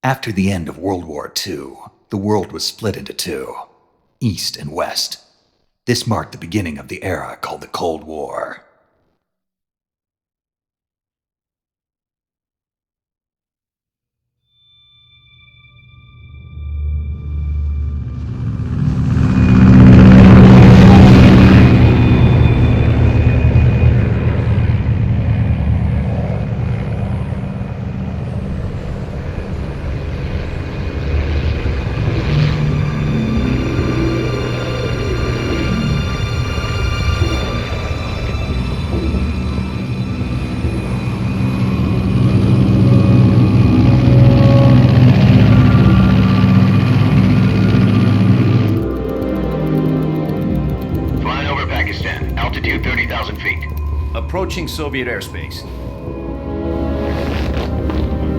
After the end of World War II, the world was split into two, East and West. This marked the beginning of the era called the Cold War. Approaching Soviet airspace.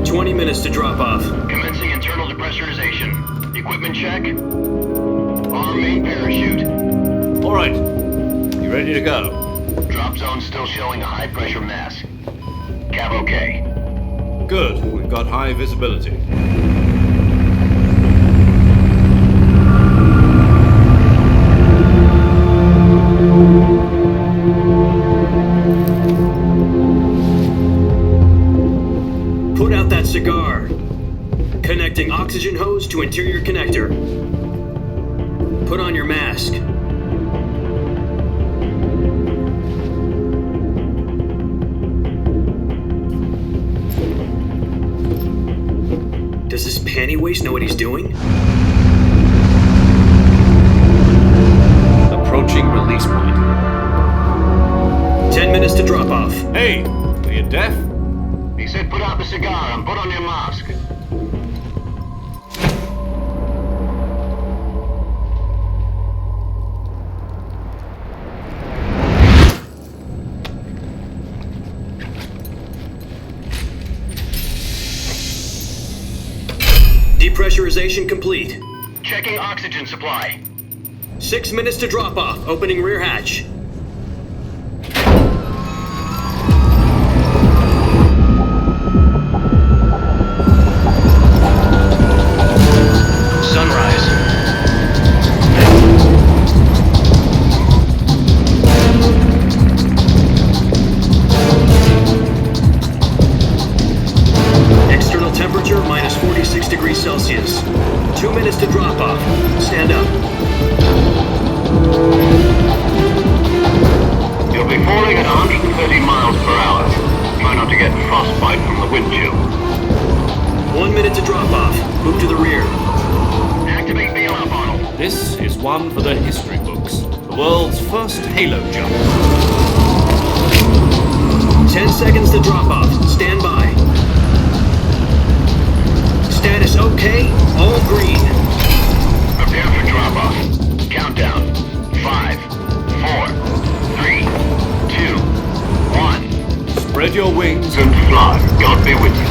20 minutes to drop off. Commencing internal depressurization. Equipment check. Arm main parachute. All right. You ready to go? Drop zone still showing a high pressure mass. Cav okay. Good. We've got high visibility. Put out that cigar. Connecting oxygen hose to interior connector. Put on your mask. Does this panty waste know what he's doing? Approaching release point. 10 minutes to drop off. Hey, are you deaf? He said put out the cigar and put on your mask. Depressurization complete. Checking oxygen supply. 6 minutes to drop off. Opening rear hatch. Sunrise. External temperature minus 46 degrees Celsius. 2 minutes to drop off. Stand up. You'll be falling at 130 miles per hour. Try not to get frostbite from the wind chill. 1 minute to drop off. Move to the rear. Activate bailout bottle. This is one for the history books. The world's first halo jump. 10 seconds to drop off. Stand by. Status okay. All green. Prepare for drop off. Countdown. 5, 4, 3, 2, 1. Spread your wings And fly. God be with you.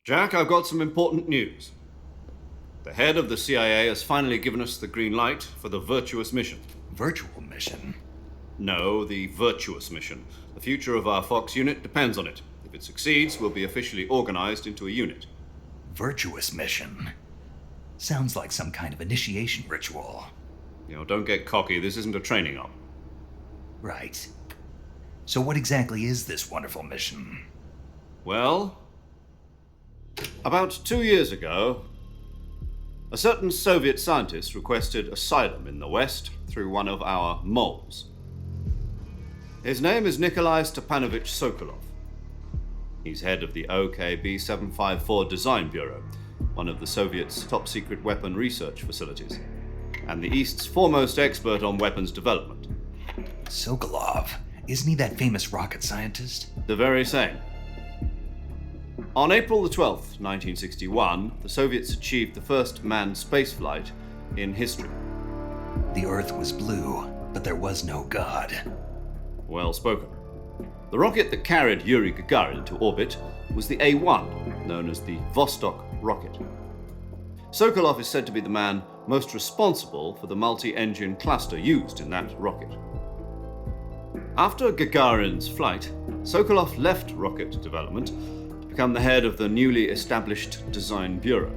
Jack, I've got some important news. The head of the CIA has finally given us the green light for the virtuous mission. Virtual mission? No, the virtuous mission. The future of our Fox unit depends on it. If it succeeds, we'll be officially organized into a unit. Virtuous mission? Sounds like some kind of initiation ritual. You know, don't get cocky. This isn't a training op. Right. So what exactly is this wonderful mission? Well, about 2 years ago, a certain Soviet scientist requested asylum in the West through one of our moles. His name is Nikolai Stepanovich Sokolov. He's head of the OKB 754 Design Bureau, one of the Soviets' top-secret weapon research facilities, and the East's foremost expert on weapons development. Sokolov? Isn't he that famous rocket scientist? The very same. On April the 12th, 1961, the Soviets achieved the first manned spaceflight in history. The Earth was blue, but there was no God. Well spoken. The rocket that carried Yuri Gagarin to orbit was the A-1, known as the Vostok rocket. Sokolov is said to be the man most responsible for the multi-engine cluster used in that rocket. After Gagarin's flight, Sokolov left rocket development to become the head of the newly established Design Bureau.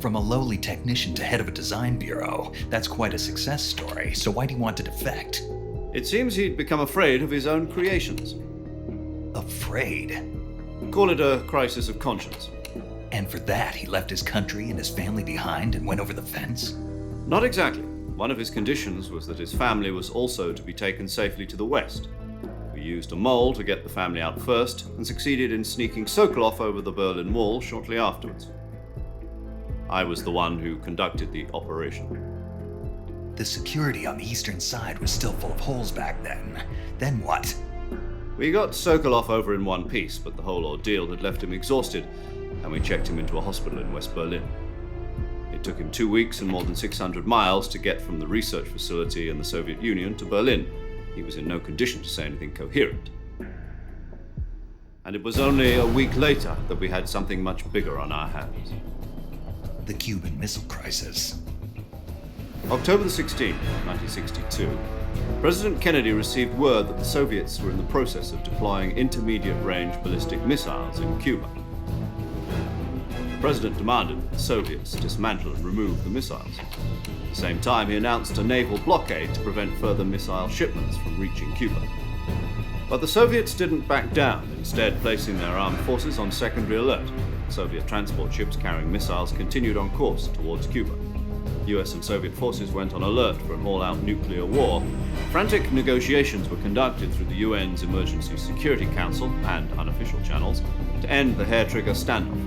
From a lowly technician to head of a design bureau, that's quite a success story, so why do you want to defect? It seems he'd become afraid of his own creations. Afraid? Call it a crisis of conscience. And for that, he left his country and his family behind and went over the fence? Not exactly. One of his conditions was that his family was also to be taken safely to the west. We used a mole to get the family out first and succeeded in sneaking Sokolov over the Berlin Wall shortly afterwards. I was the one who conducted the operation. The security on the eastern side was still full of holes back then. Then what? We got Sokolov over in one piece, but the whole ordeal had left him exhausted, and we checked him into a hospital in West Berlin. It took him 2 weeks and more than 600 miles to get from the research facility in the Soviet Union to Berlin. He was in no condition to say anything coherent. And it was only a week later that we had something much bigger on our hands. The Cuban Missile Crisis. October the 16th, 1962, President Kennedy received word that the Soviets were in the process of deploying intermediate-range ballistic missiles in Cuba. The President demanded that the Soviets dismantle and remove the missiles. At the same time, he announced a naval blockade to prevent further missile shipments from reaching Cuba. But the Soviets didn't back down, instead placing their armed forces on secondary alert. Soviet transport ships carrying missiles continued on course towards Cuba. US and Soviet forces went on alert for an all-out nuclear war. Frantic negotiations were conducted through the UN's Emergency Security Council and unofficial channels to end the hair-trigger standoff.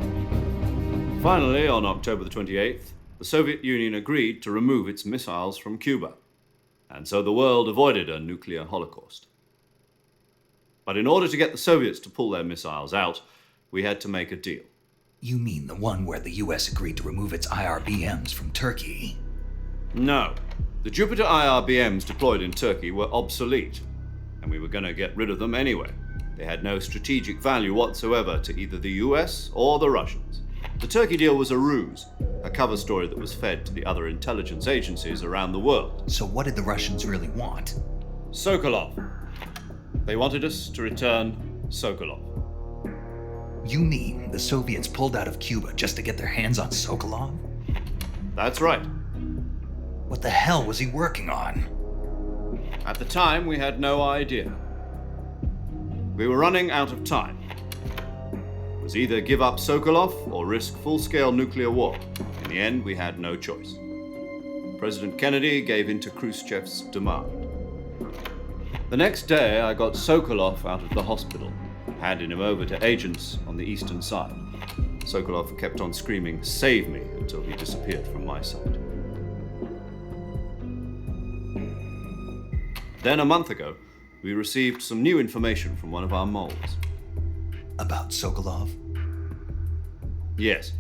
Finally, on October the 28th, the Soviet Union agreed to remove its missiles from Cuba, and so the world avoided a nuclear holocaust. But in order to get the Soviets to pull their missiles out, we had to make a deal. You mean the one where the US agreed to remove its IRBMs from Turkey? No. The Jupiter IRBMs deployed in Turkey were obsolete, and we were going to get rid of them anyway. They had no strategic value whatsoever to either the US or the Russians. The Turkey deal was a ruse, a cover story that was fed to the other intelligence agencies around the world. So what did the Russians really want? Sokolov. They wanted us to return Sokolov. You mean the Soviets pulled out of Cuba just to get their hands on Sokolov? That's right. What the hell was he working on? At the time, we had no idea. We were running out of time. It was either give up Sokolov or risk full-scale nuclear war. In the end, we had no choice. President Kennedy gave in to Khrushchev's demand. The next day, I got Sokolov out of the hospital, handing him over to agents on the eastern side. Sokolov kept on screaming, "Save me," until he disappeared from my sight. Then a month ago, we received some new information from one of our moles. About Sokolov? Yes.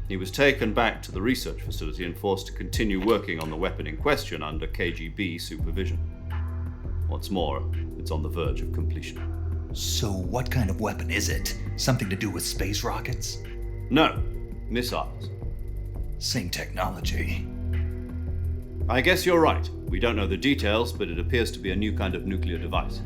He was taken back to the research facility and forced to continue working on the weapon in question under KGB supervision. What's more, it's on the verge of completion. So what kind of weapon is it? Something to do with space rockets? No, missiles. Same technology. I guess you're right. We don't know the details, but it appears to be a new kind of nuclear device.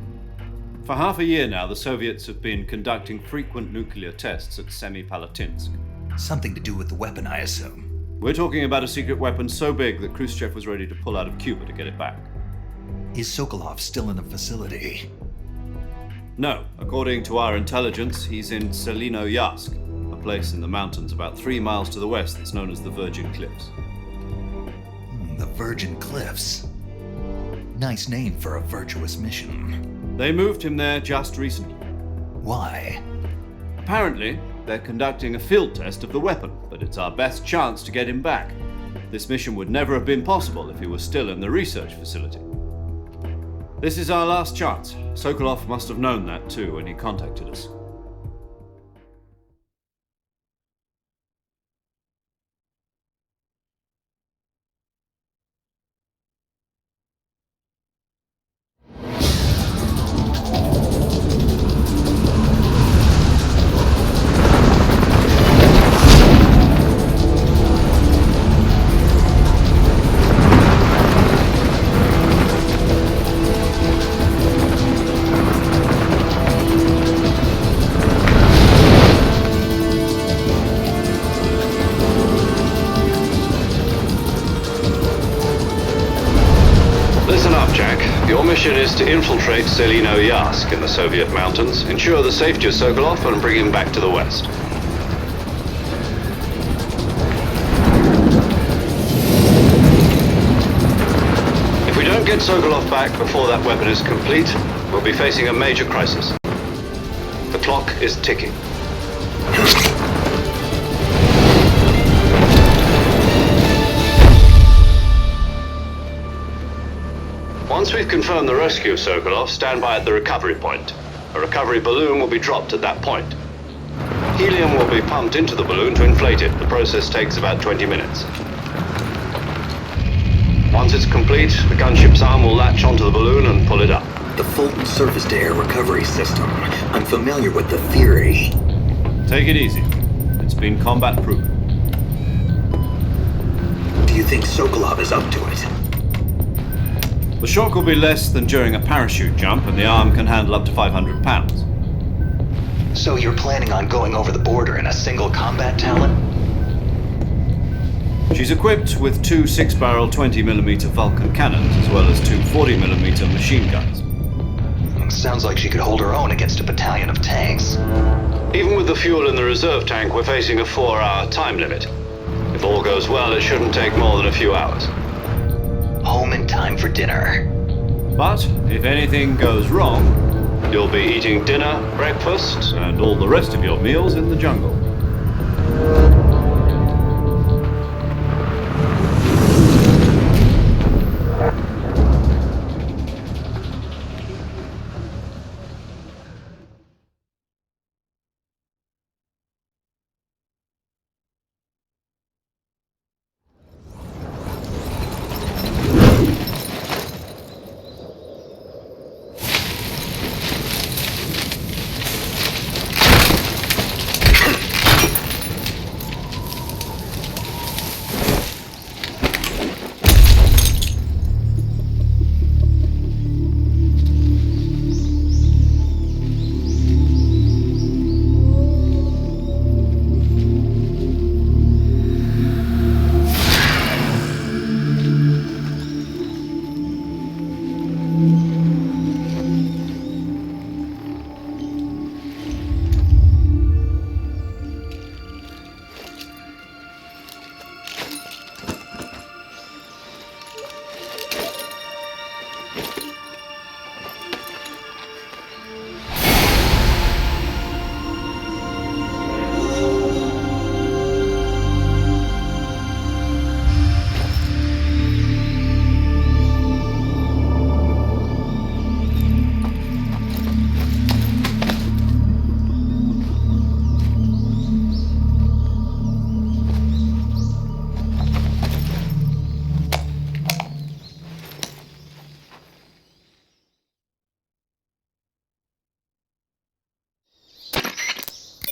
For half a year now, the Soviets have been conducting frequent nuclear tests at Semipalatinsk. Something to do with the weapon, I assume. We're talking about a secret weapon so big that Khrushchev was ready to pull out of Cuba to get it back. Is Sokolov still in the facility? No, according to our intelligence, he's in Selinoyarsk, a place in the mountains about 3 miles to the west that's known as the Virgin Cliffs. The Virgin Cliffs. Nice name for a virtuous mission. They moved him there just recently. Why? Apparently, they're conducting a field test of the weapon, but it's our best chance to get him back. This mission would never have been possible if he was still in the research facility. This is our last chance. Sokolov must have known that too when he contacted us. mission is to infiltrate Selino-Yask in the Soviet mountains, ensure the safety of Sokolov, and bring him back to the West. If we don't get Sokolov back before that weapon is complete, we'll be facing a major crisis. The clock is ticking. Once we've confirmed the rescue of Sokolov, stand by at the recovery point. A recovery balloon will be dropped at that point. Helium will be pumped into the balloon to inflate it. The process takes about 20 minutes. Once it's complete, the gunship's arm will latch onto the balloon and pull it up. The Fulton surface-to-air recovery system. I'm familiar with the theory. Take it easy. It's been combat-proven. Do you think Sokolov is up to it? The shock will be less than during a parachute jump, and the arm can handle up to 500 pounds. So you're planning on going over the border in a single combat talon? She's equipped with two 6-barrel 20mm Vulcan cannons, as well as two 40mm machine guns. Sounds like she could hold her own against a battalion of tanks. Even with the fuel in the reserve tank, we're facing a 4-hour time limit. If all goes well, it shouldn't take more than a few hours. Home in time for dinner. But if anything goes wrong, you'll be eating dinner, breakfast, and all the rest of your meals in the jungle.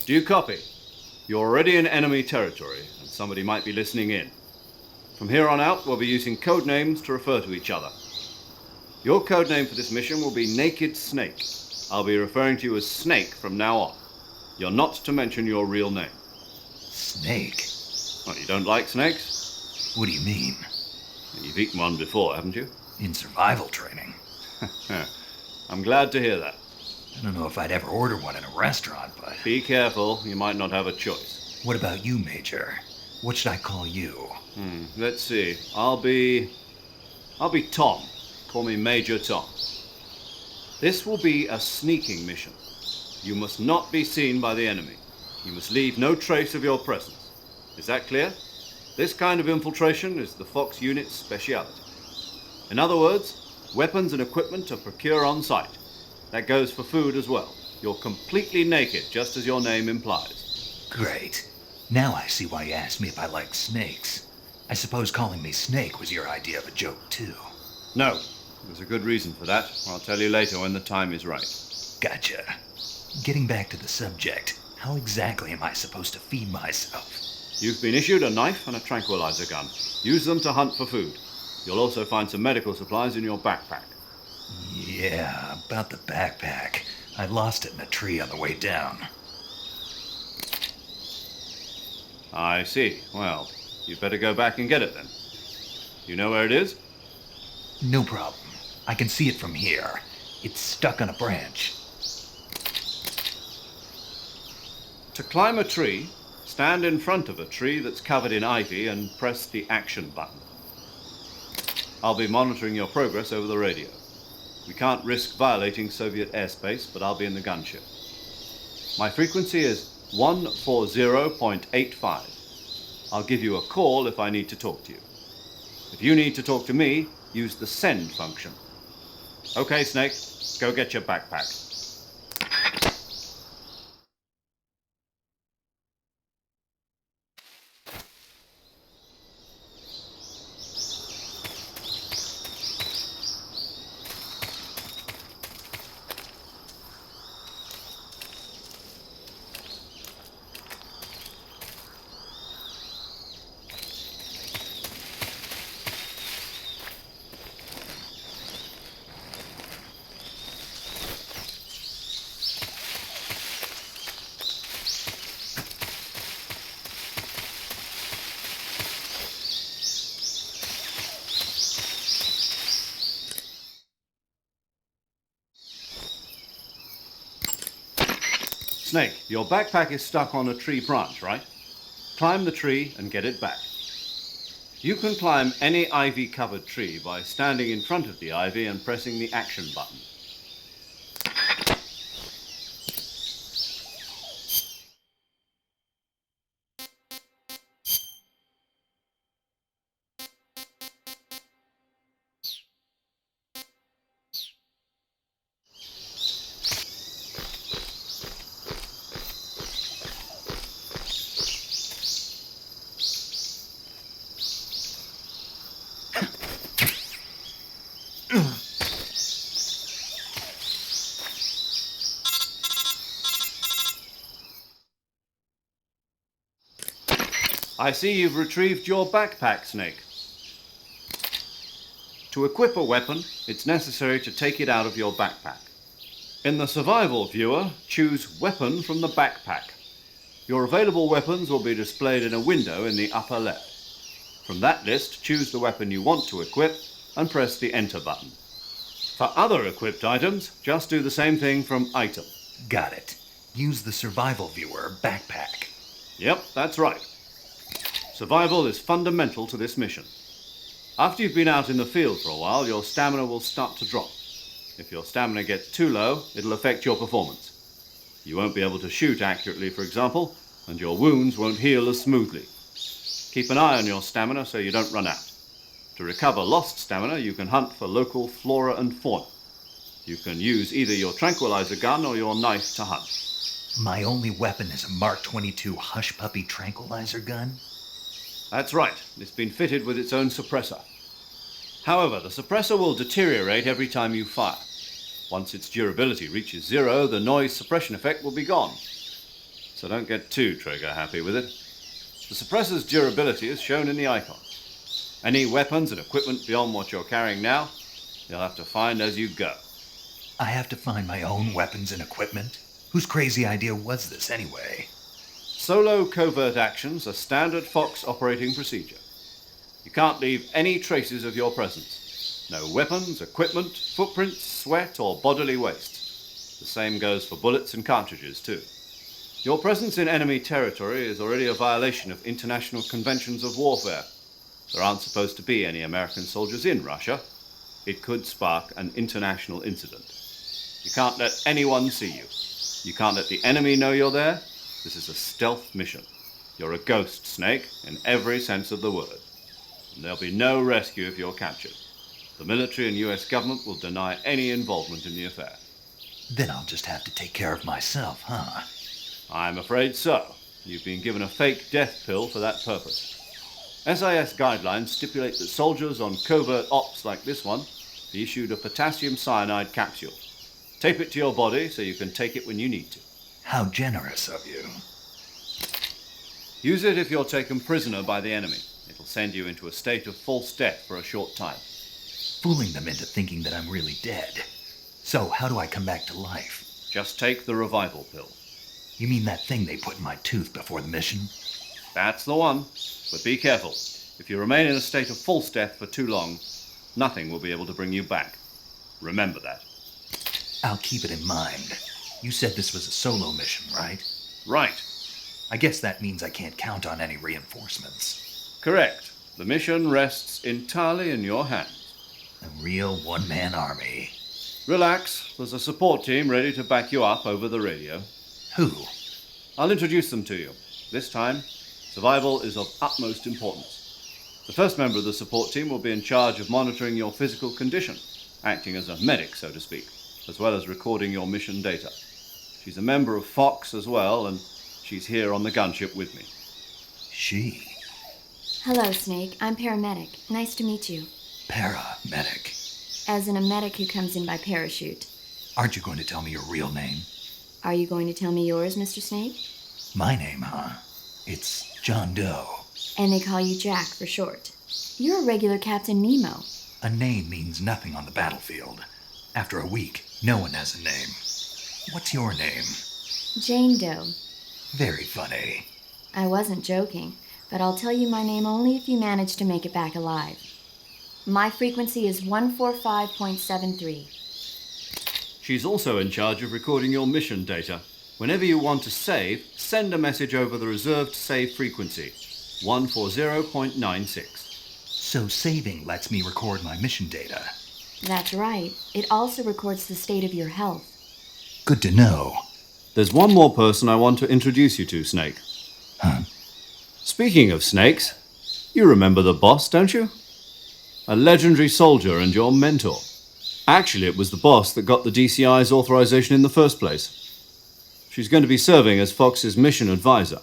Do you copy? You're already in enemy territory, and somebody might be listening in. From here on out, we'll be using code names to refer to each other. Your code name for this mission will be Neyked Снейк. I'll be referring to you as Snake from now on. You're not to mention your real name. Snake? Well, you don't like snakes? What do you mean? You've eaten one before, haven't you? In survival training. I'm glad to hear that. I don't know if I'd ever order one in a restaurant, but... Be careful, you might not have a choice. What about you, Major? What should I call you? Let's see. I'll be Tom. Call me Major Tom. This will be a sneaking mission. You must not be seen by the enemy. You must leave no trace of your presence. Is that clear? This kind of infiltration is the Fox unit's speciality. In other words, weapons and equipment are procured on site. That goes for food as well. You're completely naked, just as your name implies. Great. Now I see why you asked me if I like snakes. I suppose calling me Snake was your idea of a joke, too. No. There's a good reason for that. I'll tell you later when the time is right. Gotcha. Getting back to the subject, how exactly am I supposed to feed myself? You've been issued a knife and a tranquilizer gun. Use them to hunt for food. You'll also find some medical supplies in your backpack. Yeah, about the backpack. I lost it in a tree on the way down. I see. Well, you'd better go back and get it then. You know where it is? No problem. I can see it from here. It's stuck on a branch. To climb a tree, stand in front of a tree that's covered in ivy and press the action button. I'll be monitoring your progress over the radio. We can't risk violating Soviet airspace, but I'll be in the gunship. My frequency is 140.85. I'll give you a call if I need to talk to you. If you need to talk to me, use the send function. Okay, Snake, go get your backpack. Snake, your backpack is stuck on a tree branch, right? Climb the tree and get it back. You can climb any ivy-covered tree by standing in front of the ivy and pressing the action button. I see you've retrieved your backpack, Snake. To equip a weapon, it's necessary to take it out of your backpack. In the survival viewer, choose Weapon from the backpack. Your available weapons will be displayed in a window in the upper left. From that list, choose the weapon you want to equip and press the Enter button. For other equipped items, just do the same thing from Item. Got it. Use the survival viewer backpack. Yep, that's right. Survival is fundamental to this mission. After you've been out in the field for a while, your stamina will start to drop. If your stamina gets too low, it'll affect your performance. You won't be able to shoot accurately, for example, and your wounds won't heal as smoothly. Keep an eye on your stamina so you don't run out. To recover lost stamina, you can hunt for local flora and fauna. You can use either your tranquilizer gun or your knife to hunt. My only weapon is a Mark 22 Hush Puppy tranquilizer gun? That's right. It's been fitted with its own suppressor. However, the suppressor will deteriorate every time you fire. Once its durability reaches 0, the noise suppression effect will be gone. So don't get too trigger-happy with it. The suppressor's durability is shown in the icon. Any weapons and equipment beyond what you're carrying now, you'll have to find as you go. I have to find my own weapons and equipment? Whose crazy idea was this, anyway? Solo covert actions are standard Fox operating procedure. You can't leave any traces of your presence. No weapons, equipment, footprints, sweat, or bodily waste. The same goes for bullets and cartridges, too. Your presence in enemy territory is already a violation of international conventions of warfare. There aren't supposed to be any American soldiers in Russia. It could spark an international incident. You can't let anyone see you. You can't let the enemy know you're there. This is a stealth mission. You're a ghost, Snake, in every sense of the word. And there'll be no rescue if you're captured. The military and US government will deny any involvement in the affair. Then I'll just have to take care of myself, huh? I'm afraid so. You've been given a fake death pill for that purpose. SIS guidelines stipulate that soldiers on covert ops like this one be issued a potassium cyanide capsule. Tape it to your body so you can take it when you need to. How generous of you. Use it if you're taken prisoner by the enemy. It'll send you into a state of false death for a short time. Fooling them into thinking that I'm really dead. So, how do I come back to life? Just take the revival pill. You mean that thing they put in my tooth before the mission? That's the one. But be careful. If you remain in a state of false death for too long, nothing will be able to bring you back. Remember that. I'll keep it in mind. You said this was a solo mission, right? Right. I guess that means I can't count on any reinforcements. Correct. The mission rests entirely in your hands. A real one-man army. Relax. There's a support team ready to back you up over the radio. Who? I'll introduce them to you. This time, survival is of utmost importance. The first member of the support team will be in charge of monitoring your physical condition, acting as a medic, so to speak, as well as recording your mission data. She's a member of Fox as well, and she's here on the gunship with me. She? Hello, Snake. I'm paramedic. Nice to meet you. Paramedic. As in a medic who comes in by parachute. Aren't you going to tell me your real name? Are you going to tell me yours, Mr. Snake? My name, huh? It's John Doe. And they call you Jack for short. You're a regular Captain Nemo. A name means nothing on the battlefield. After a week, no one has a name. What's your name? Jane Doe. Very funny. I wasn't joking, but I'll tell you my name only if you manage to make it back alive. My frequency is 145.73. She's also in charge of recording your mission data. Whenever you want to save, send a message over the reserved save frequency, 140.96. So saving lets me record my mission data. That's right. It also records the state of your health. Good to know. There's one more person I want to introduce you to, Snake. Huh? Speaking of snakes, you remember the boss, don't you? A legendary soldier and your mentor. Actually, it was the boss that got the DCI's authorization in the first place. She's going to be serving as Fox's mission advisor.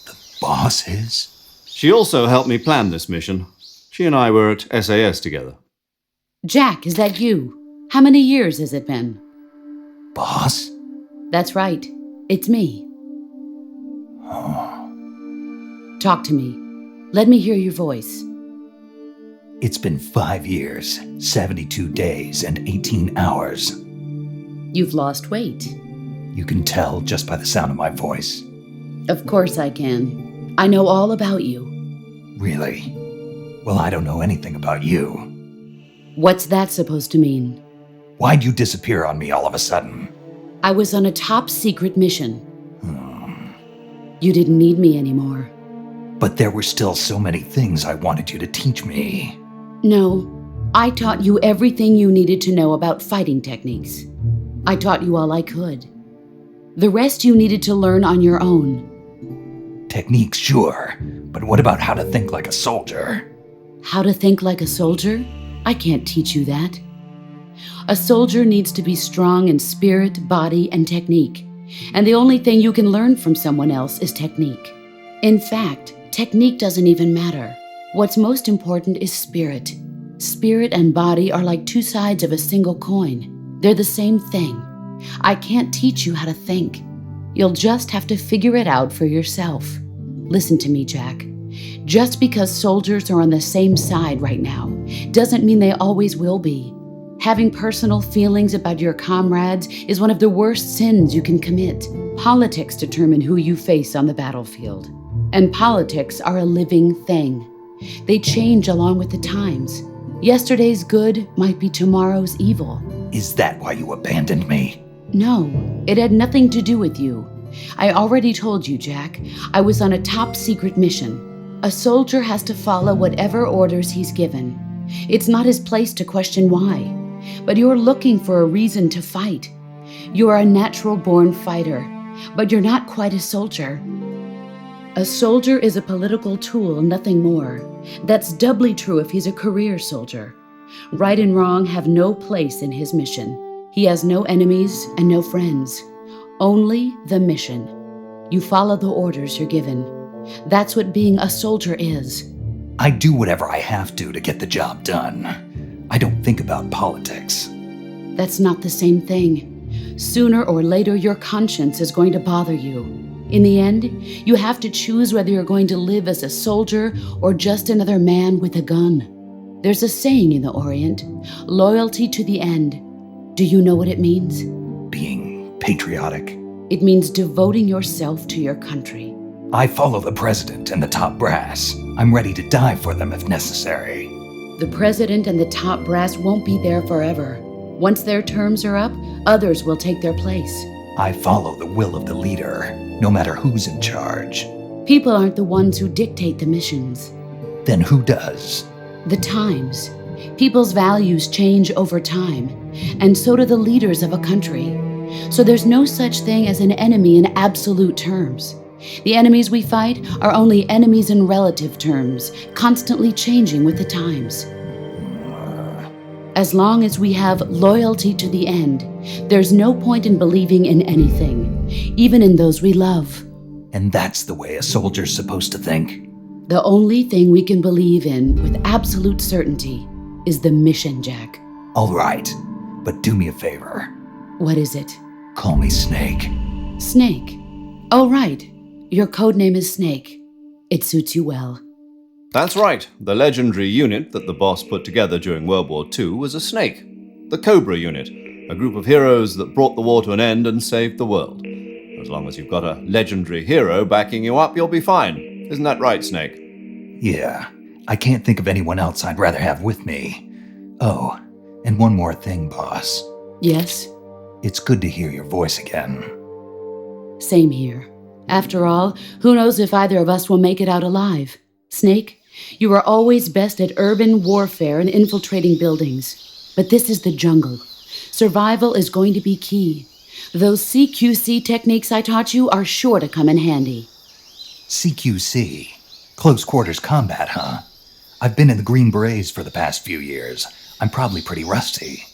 The boss is? She also helped me plan this mission. She and I were at SAS together. Jack, is that you? How many years has it been? Boss? That's right. It's me. Talk to me. Let me hear your voice. It's been 5 years, 72 days, and 18 hours. You've lost weight. You can tell just by the sound of my voice. Of course I can. I know all about you. Really? Well, I don't know anything about you. What's that supposed to mean? Why'd you disappear on me all of a sudden? I was on a top secret mission. You didn't need me anymore. But there were still so many things I wanted you to teach me. No, I taught you everything you needed to know about fighting techniques. I taught you all I could. The rest you needed to learn on your own. Techniques, sure. But what about how to think like a soldier? How to think like a soldier? I can't teach you that. A soldier needs to be strong in spirit, body, and technique. And the only thing you can learn from someone else is technique. In fact, technique doesn't even matter. What's most important is spirit. Spirit and body are like two sides of a single coin. They're the same thing. I can't teach you how to think. You'll just have to figure it out for yourself. Listen to me, Jack. Just because soldiers are on the same side right now doesn't mean they always will be. Having personal feelings about your comrades is one of the worst sins you can commit. Politics determine who you face on the battlefield. And politics are a living thing. They change along with the times. Yesterday's good might be tomorrow's evil. Is that why you abandoned me? No, it had nothing to do with you. I already told you, Jack. I was on a top secret mission. A soldier has to follow whatever orders he's given. It's not his place to question why. But you're looking for a reason to fight. You are a natural-born fighter, but you're not quite a soldier. A soldier is a political tool, nothing more. That's doubly true if he's a career soldier. Right and wrong have no place in his mission. He has no enemies and no friends. Only the mission. You follow the orders you're given. That's what being a soldier is. I do whatever I have to get the job done. I don't think about politics. That's not the same thing. Sooner or later, your conscience is going to bother you. In the end, you have to choose whether you're going to live as a soldier or just another man with a gun. There's a saying in the Orient, loyalty to the end. Do you know what it means? Being patriotic. It means devoting yourself to your country. I follow the president and the top brass. I'm ready to die for them if necessary. The president and the top brass won't be there forever. Once their terms are up, others will take their place. I follow the will of the leader, no matter who's in charge. People aren't the ones who dictate the missions. Then who does? The times. People's values change over time, and so do the leaders of a country. So there's no such thing as an enemy in absolute terms. The enemies we fight are only enemies in relative terms, constantly changing with the times. As long as we have loyalty to the end, there's no point in believing in anything, even in those we love. And that's the way a soldier's supposed to think? The only thing we can believe in with absolute certainty is the mission, Jack. All right, but do me a favor. What is it? Call me Snake. Snake. Oh, right. Your codename is Snake. It suits you well. That's right. The legendary unit that the boss put together during World War II was a snake. The Cobra unit, a group of heroes that brought the war to an end and saved the world. As long as you've got a legendary hero backing you up, you'll be fine. Isn't that right, Snake? Yeah, I can't think of anyone else I'd rather have with me. Oh, and one more thing, boss. Yes? It's good to hear your voice again. Same here. After all, who knows if either of us will make it out alive? Snake, you are always best at urban warfare and infiltrating buildings. But this is the jungle. Survival is going to be key. Those CQC techniques I taught you are sure to come in handy. CQC? Close quarters combat, huh? I've been in the Green Berets for the past few years. I'm probably pretty rusty.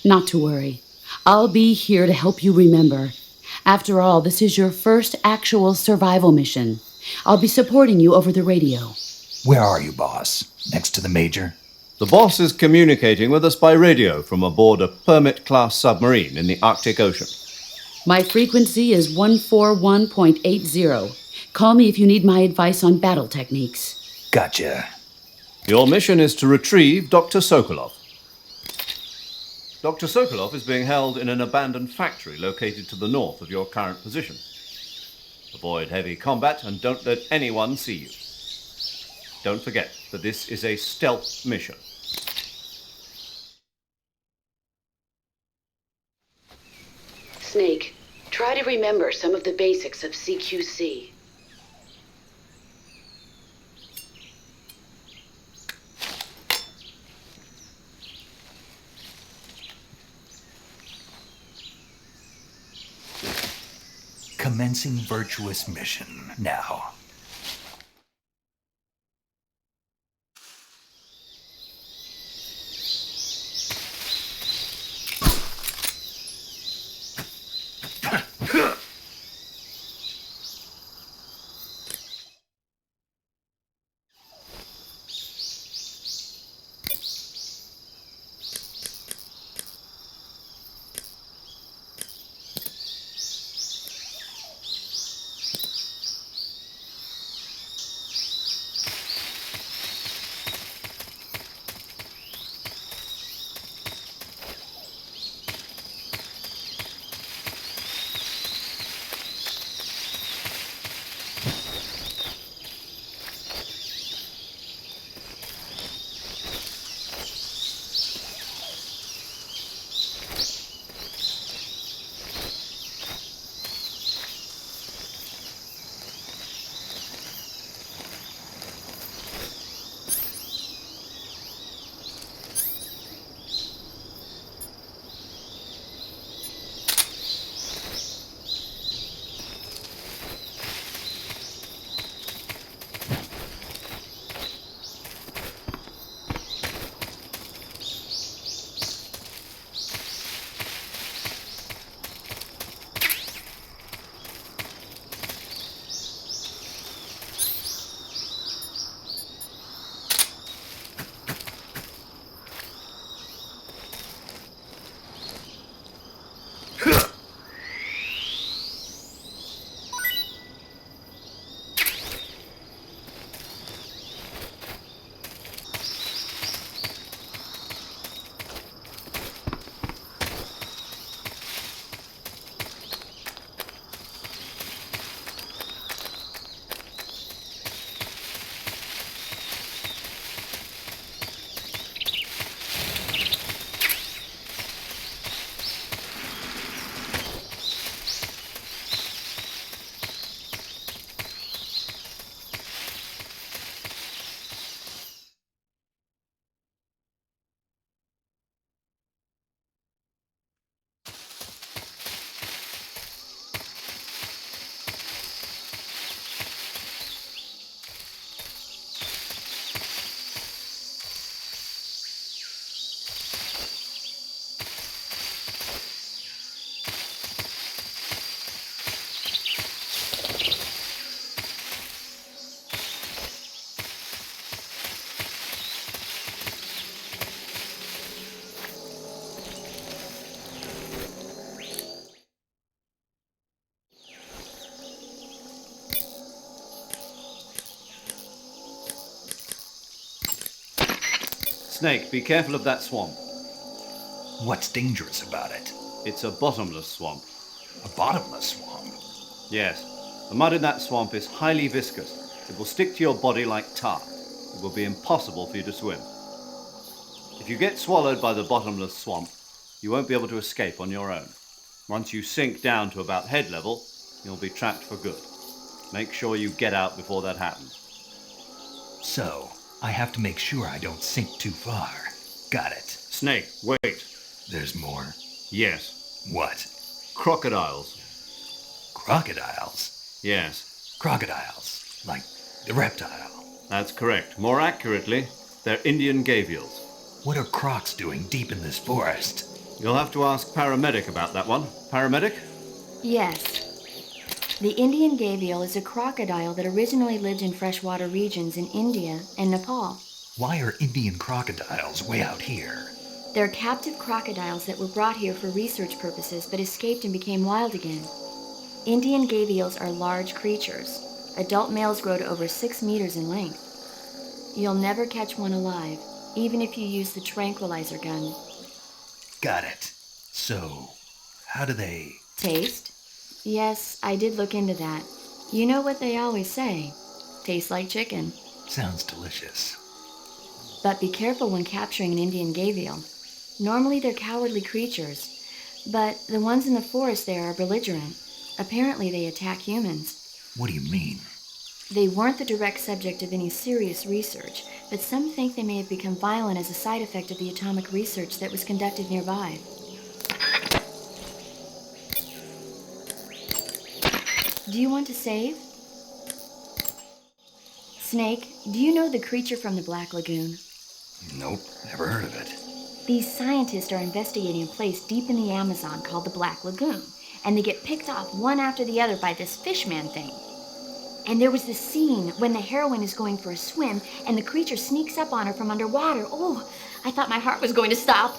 Not to worry. I'll be here to help you remember. After all, this is your first actual survival mission. I'll be supporting you over the radio. Where are you, boss? Next to the major? The boss is communicating with us by radio from aboard a Permit-class submarine in the Arctic Ocean. My frequency is 141.80. Call me if you need my advice on battle techniques. Gotcha. Your mission is to retrieve Dr. Sokolov. Dr. Sokolov is being held in an abandoned factory located to the north of your current position. Avoid heavy combat and don't let anyone see you. Don't forget that this is a stealth mission. Snake, try to remember some of the basics of CQC. Commencing virtuous mission now. Snake, be careful of that swamp. What's dangerous about it? It's a bottomless swamp. A bottomless swamp? Yes. The mud in that swamp is highly viscous. It will stick to your body like tar. It will be impossible for you to swim. If you get swallowed by the bottomless swamp, you won't be able to escape on your own. Once you sink down to about head level, you'll be trapped for good. Make sure you get out before that happens. So, I have to make sure I don't sink too far. Got it. Snake, wait. There's more. Yes. What? Crocodiles. Crocodiles? Yes. Crocodiles. Like the reptile. That's correct. More accurately, they're Indian gavials. What are crocs doing deep in this forest? You'll have to ask Paramedic about that one. Paramedic? Yes. The Indian gavial is a crocodile that originally lived in freshwater regions in India and Nepal. Why are Indian crocodiles way out here? They're captive crocodiles that were brought here for research purposes but escaped and became wild again. Indian gavials are large creatures. Adult males grow to over 6 meters in length. You'll never catch one alive, even if you use the tranquilizer gun. Got it. So, how do they... Taste? Yes, I did look into that. You know what they always say. Tastes like chicken. Sounds delicious. But be careful when capturing an Indian gavial. Normally they're cowardly creatures, but the ones in the forest there are belligerent. Apparently they attack humans. What do you mean? They weren't the direct subject of any serious research, but some think they may have become violent as a side effect of the atomic research that was conducted nearby. Do you want to save? Snake, do you know the creature from the Black Lagoon? Nope, never heard of it. These scientists are investigating a place deep in the Amazon called the Black Lagoon, and they get picked off one after the other by this fishman thing. And there was this scene when the heroine is going for a swim, and the creature sneaks up on her from underwater. Oh, I thought my heart was going to stop.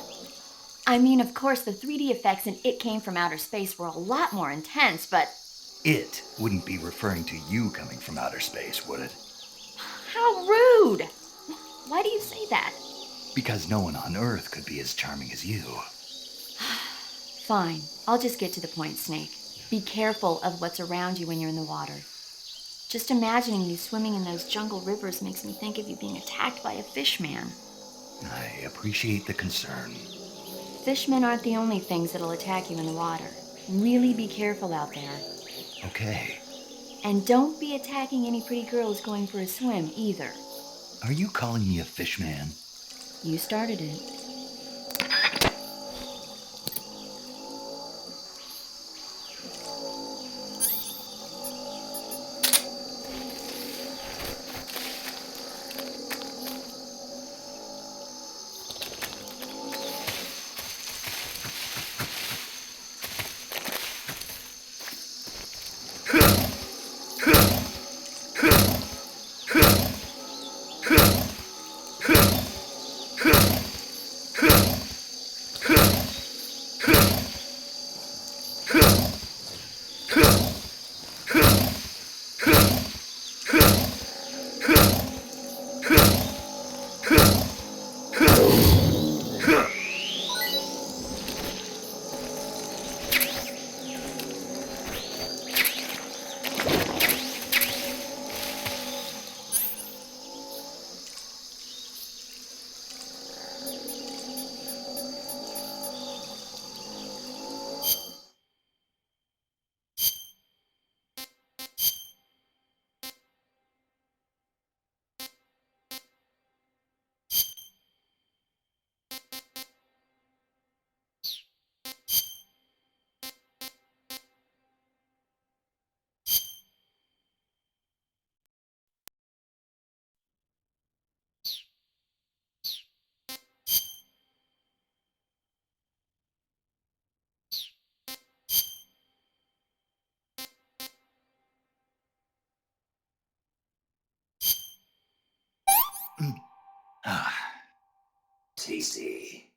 I mean, of course, the 3D effects in It Came from Outer Space were a lot more intense, but... It wouldn't be referring to you coming from outer space, would it? How rude! Why do you say that? Because no one on Earth could be as charming as you. Fine. I'll just get to the point, Snake. Be careful of what's around you when you're in the water. Just imagining you swimming in those jungle rivers makes me think of you being attacked by a fishman. I appreciate the concern. Fishmen aren't the only things that'll attack you in the water. Really be careful out there. Okay. And don't be attacking any pretty girls going for a swim, either. Are you calling me a fishman? You started it. Ah, tasty.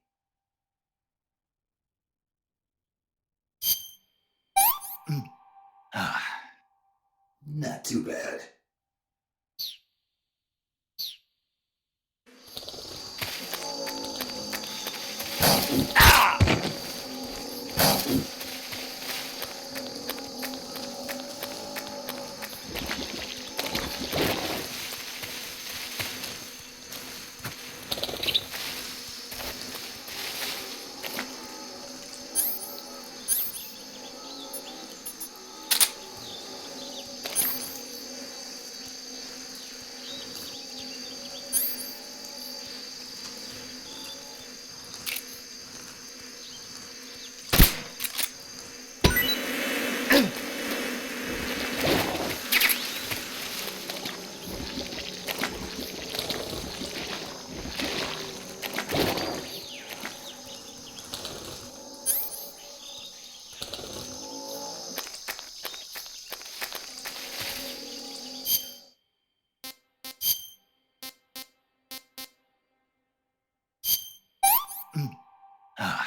Ah, not too bad. I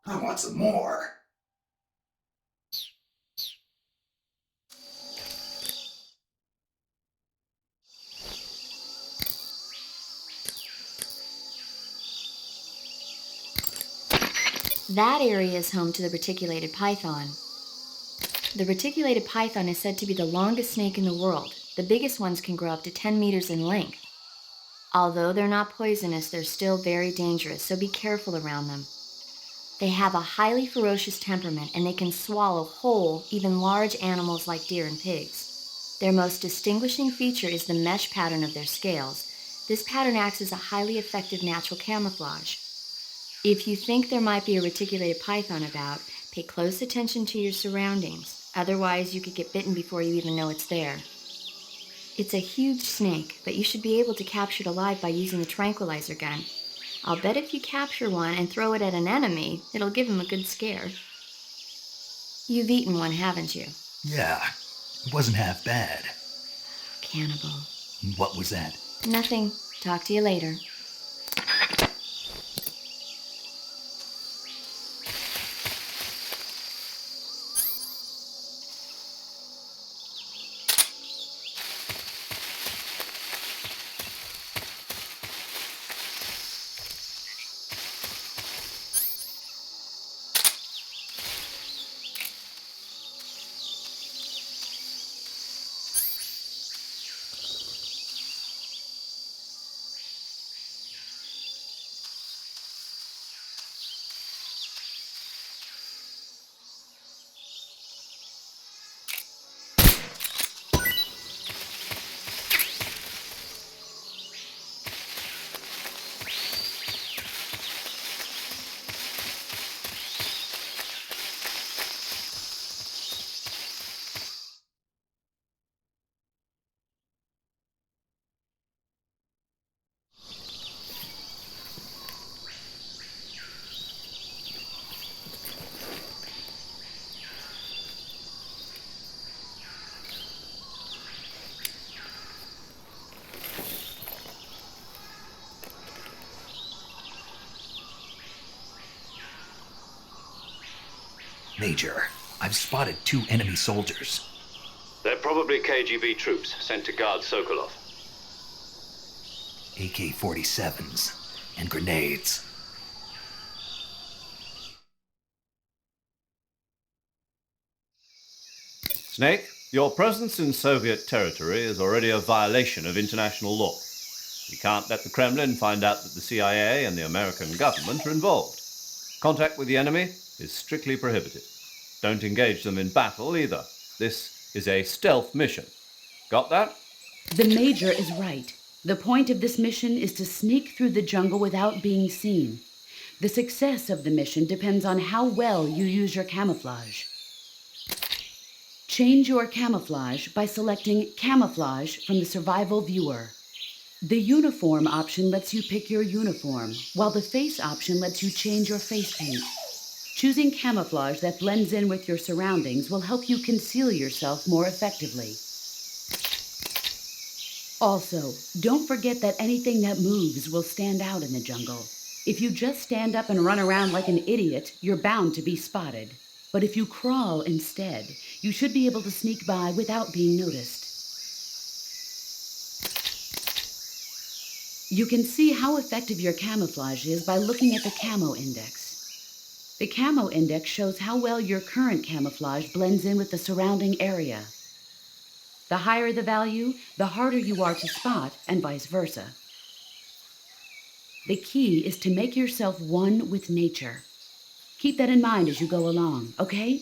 want some more. That area is home to the reticulated python. The reticulated python is said to be the longest snake in the world. The biggest ones can grow up to 10 meters in length. Although they're not poisonous, they're still very dangerous, so be careful around them. They have a highly ferocious temperament, and they can swallow whole, even large animals like deer and pigs. Their most distinguishing feature is the mesh pattern of their scales. This pattern acts as a highly effective natural camouflage. If you think there might be a reticulated python about, pay close attention to your surroundings. Otherwise, you could get bitten before you even know it's there. It's a huge snake, but you should be able to capture it alive by using the tranquilizer gun. I'll bet if you capture one and throw it at an enemy, it'll give him a good scare. You've eaten one, haven't you? Yeah, it wasn't half bad. Cannibal. What was that? Nothing. Talk to you later. Major, I've spotted 2 enemy soldiers. They're probably KGB troops sent to guard Sokolov. AK-47s and grenades. Snake, your presence in Soviet territory is already a violation of international law. We can't let the Kremlin find out that the CIA and the American government are involved. Contact with the enemy is strictly prohibited. Don't engage them in battle either. This is a stealth mission. Got that? The Major is right. The point of this mission is to sneak through the jungle without being seen. The success of the mission depends on how well you use your camouflage. Change your camouflage by selecting Camouflage from the Survival Viewer. The Uniform option lets you pick your uniform, while the Face option lets you change your face paint. Choosing camouflage that blends in with your surroundings will help you conceal yourself more effectively. Also, don't forget that anything that moves will stand out in the jungle. If you just stand up and run around like an idiot, you're bound to be spotted. But if you crawl instead, you should be able to sneak by without being noticed. You can see how effective your camouflage is by looking at the camo index. The camo index shows how well your current camouflage blends in with the surrounding area. The higher the value, the harder you are to spot, and vice versa. The key is to make yourself one with nature. Keep that in mind as you go along, okay?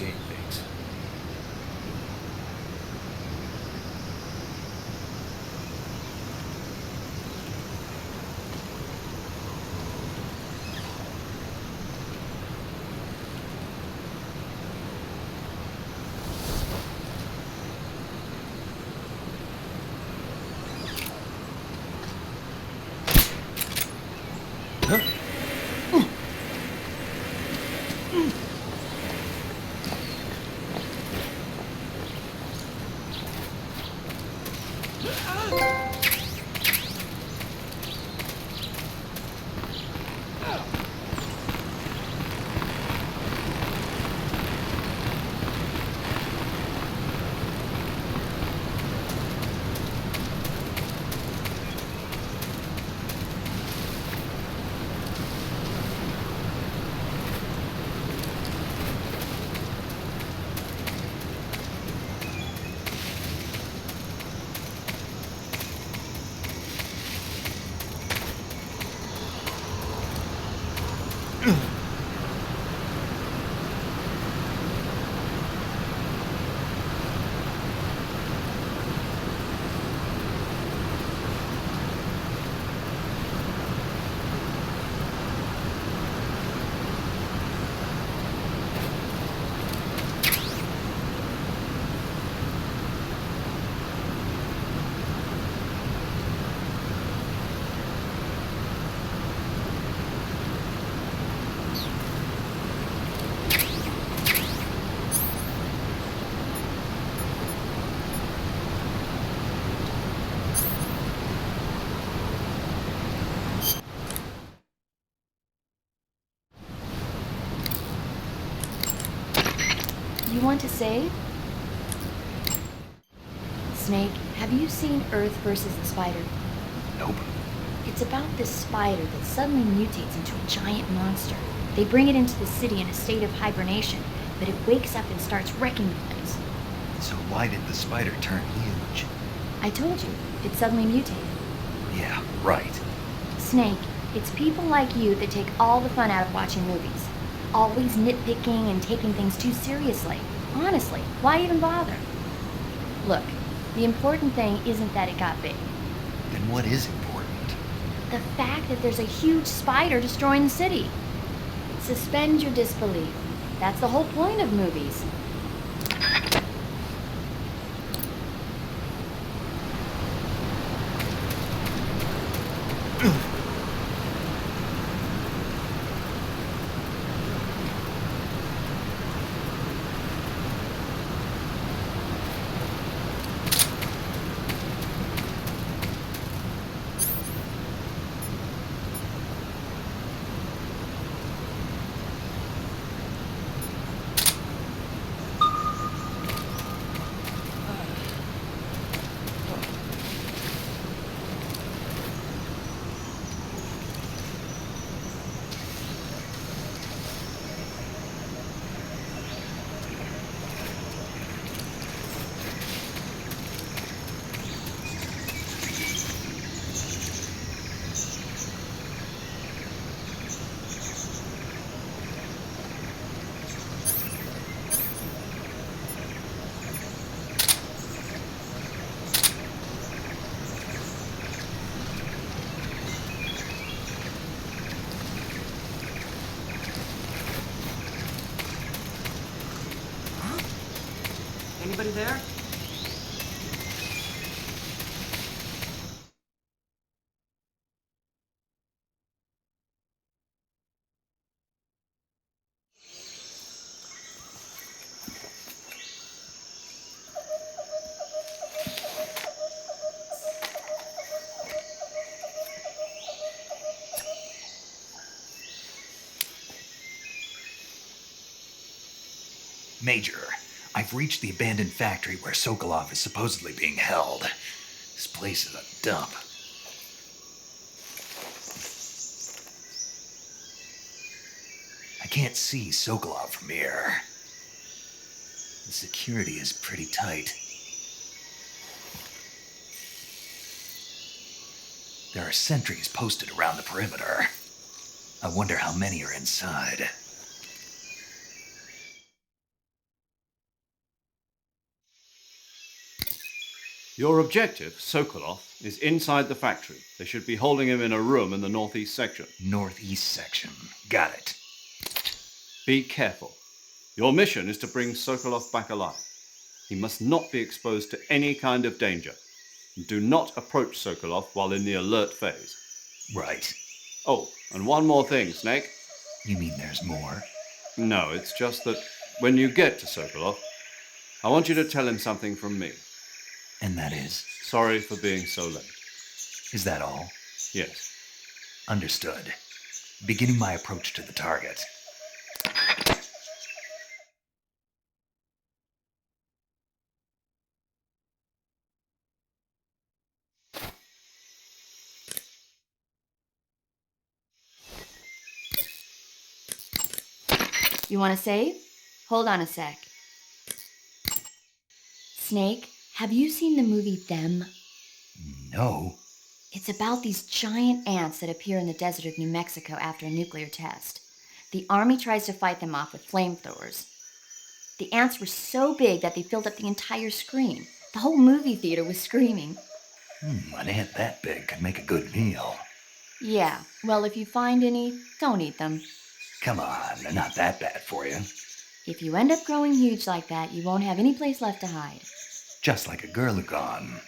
seeing things. You want to save? Snake, have you seen Earth versus the Spider? Nope. It's about this spider that suddenly mutates into a giant monster. They bring it into the city in a state of hibernation, but it wakes up and starts wrecking the place. So why did the spider turn huge? I told you, it suddenly mutated. Yeah, right. Snake, it's people like you that take all the fun out of watching movies. Always nitpicking and taking things too seriously. Honestly, why even bother? Look, the important thing isn't that it got big. Then what is important? The fact that there's a huge spider destroying the city. Suspend your disbelief. That's the whole point of movies. Anybody there? Major, I've reached the abandoned factory where Sokolov is supposedly being held. This place is a dump. I can't see Sokolov from here. The security is pretty tight. There are sentries posted around the perimeter. I wonder how many are inside. Your objective, Sokolov, is inside the factory. They should be holding him in a room in the northeast section. Northeast section. Got it. Be careful. Your mission is to bring Sokolov back alive. He must not be exposed to any kind of danger. Do not approach Sokolov while in the alert phase. Right. Oh, and one more thing, Snake. You mean there's more? No, it's just that when you get to Sokolov, I want you to tell him something from me. And that is? Sorry for being so late. Is that all? Yes. Understood. Beginning my approach to the target. You want to save? Hold on a sec. Snake, have you seen the movie Them? No. It's about these giant ants that appear in the desert of New Mexico after a nuclear test. The army tries to fight them off with flamethrowers. The ants were so big that they filled up the entire screen. The whole movie theater was screaming. An ant that big could make a good meal. Yeah, well, if you find any, don't eat them. Come on, they're not that bad for you. If you end up growing huge like that, you won't have any place left to hide. Just like a girl gone.